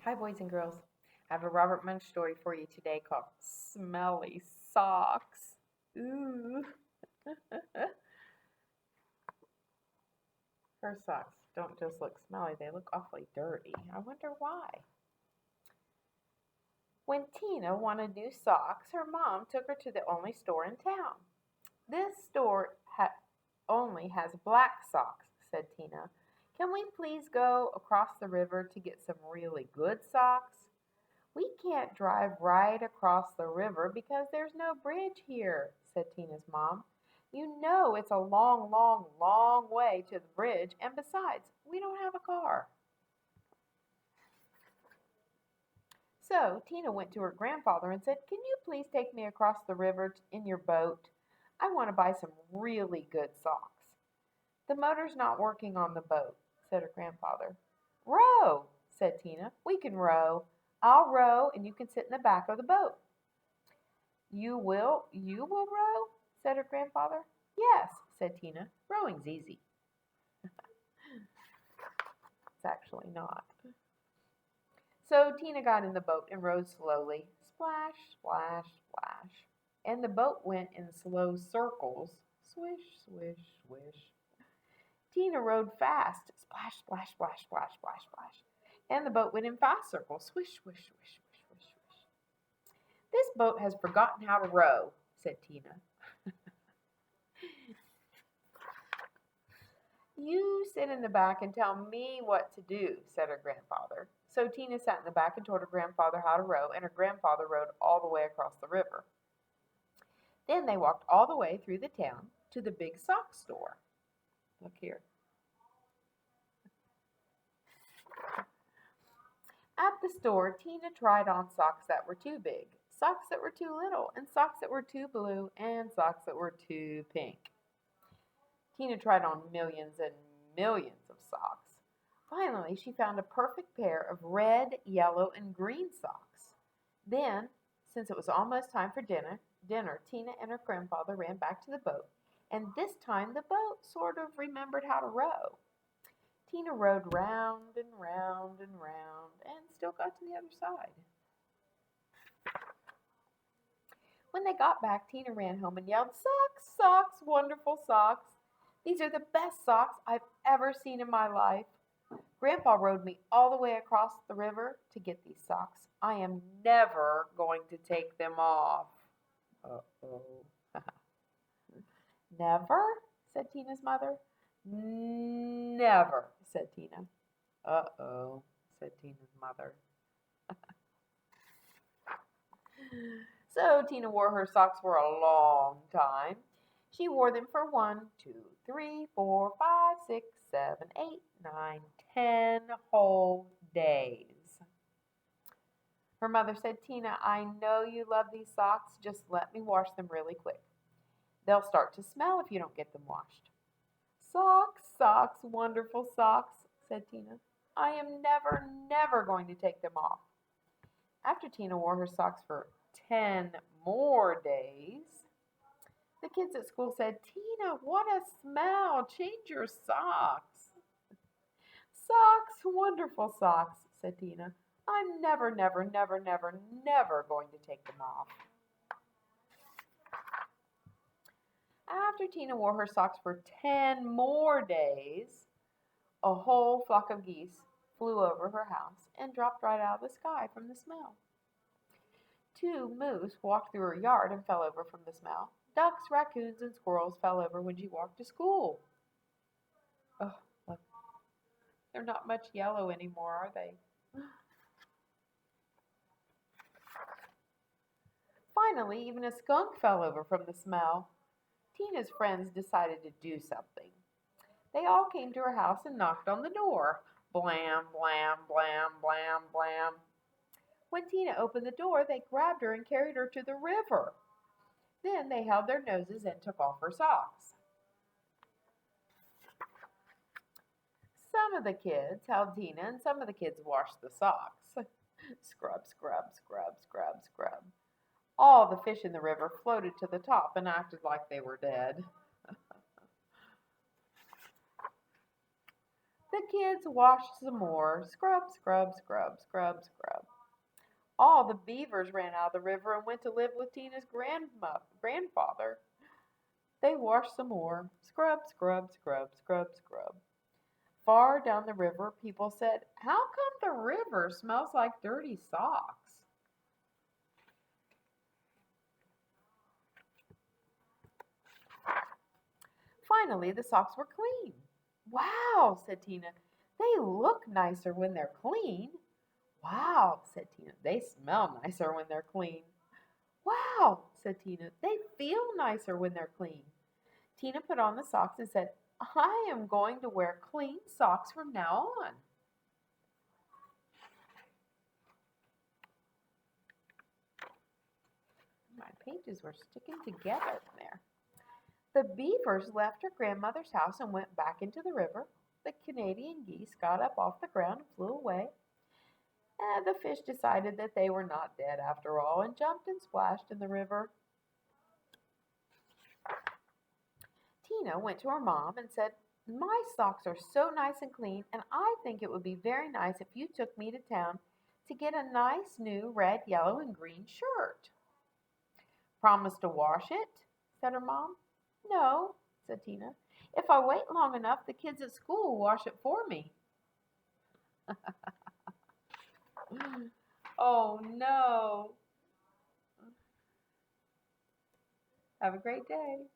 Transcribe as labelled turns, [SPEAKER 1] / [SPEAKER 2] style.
[SPEAKER 1] Hi, boys and girls. I have a Robert Munch story for you today called Smelly Socks. Ooh. Her socks don't just look smelly, they look awfully dirty. I wonder why. When Tina wanted new socks, her mom took her to the only store in town. This store only has black socks, said Tina. Can we please go across the river to get some really good socks? We can't drive right across the river because there's no bridge here, said Tina's mom. You know it's a long, long, long way to the bridge, and besides, we don't have a car. So Tina went to her grandfather and said, Can you please take me across the river in your boat? I want to buy some really good socks. The motor's not working on the boat, said her grandfather. Row, said Tina. We can row. I'll row and you can sit in the back of the boat. You will row? Said her grandfather. Yes, said Tina. Rowing's easy. It's actually not. So Tina got in the boat and rowed slowly. Splash, splash, splash. And the boat went in slow circles. Swish, swish, swish. Tina rowed fast. Splash, splash, splash, splash, splash, splash. And the boat went in fast circles. Swish, swish, swish, swish, swish, swish. This boat has forgotten how to row, said Tina. You sit in the back and tell me what to do, said her grandfather. So Tina sat in the back and told her grandfather how to row, and her grandfather rowed all the way across the river. Then they walked all the way through the town to the big sock store. Look here. At the store, Tina tried on socks that were too big, socks that were too little, and socks that were too blue, and socks that were too pink. Tina tried on millions and millions of socks. Finally, she found a perfect pair of red, yellow, and green socks. Then, since it was almost time for dinner, Tina and her grandfather ran back to the boat, and this time the boat sort of remembered how to row. Tina rowed round and round and round and still got to the other side. When they got back, Tina ran home and yelled, Socks, socks, wonderful socks. These are the best socks I've ever seen in my life. Grandpa rowed me all the way across the river to get these socks. I am never going to take them off. Uh-oh. Never? Said Tina's mother. Never, said Tina. Uh-oh, said Tina's mother. So Tina wore her socks for a long time. She wore them for 1, 2, 3, 4, 5, 6, 7, 8, 9, 10 whole days. Her mother said, Tina, I know you love these socks. Just let me wash them really quick. They'll start to smell if you don't get them washed. Socks, socks, wonderful socks, said Tina. I am never, never going to take them off. After Tina wore her socks for 10 more days, the kids at school said, Tina, what a smell. Change your socks. Socks, wonderful socks, said Tina. I'm never, never, never, never, never going to take them off. After Tina wore her socks for 10 more days, a whole flock of geese flew over her house and dropped right out of the sky from the smell. 2 moose walked through her yard and fell over from the smell. Ducks, raccoons, and squirrels fell over when she walked to school. Oh, look. They're not much yellow anymore, are they? Finally, even a skunk fell over from the smell. Tina's friends decided to do something. They all came to her house and knocked on the door. Blam, blam, blam, blam, blam. When Tina opened the door, they grabbed her and carried her to the river. Then they held their noses and took off her socks. Some of the kids held Tina and some of the kids washed the socks. Scrub, scrub, scrub, scrub, scrub. All the fish in the river floated to the top and acted like they were dead. The kids washed some more. Scrub, scrub, scrub, scrub, scrub. All the beavers ran out of the river and went to live with Tina's grandfather. They washed some more. Scrub, scrub, scrub, scrub, scrub. Far down the river, people said, "How come the river smells like dirty socks?" Finally, the socks were clean. "Wow," said Tina. "They look nicer when they're clean." "Wow," said Tina. "They smell nicer when they're clean." "Wow," said Tina. "They feel nicer when they're clean." Tina put on the socks and said, "I am going to wear clean socks from now on." My pages were sticking together there. The beavers left her grandmother's house and went back into the river. The Canadian geese got up off the ground and flew away. The fish decided that they were not dead after all and jumped and splashed in the river. Tina went to her mom and said, "My socks are so nice and clean, and I think it would be very nice if you took me to town to get a nice new red, yellow, and green shirt." "Promise to wash it?" said her mom. "No," said Tina. "If I wait long enough, the kids at school will wash it for me." Oh no. Have a great day.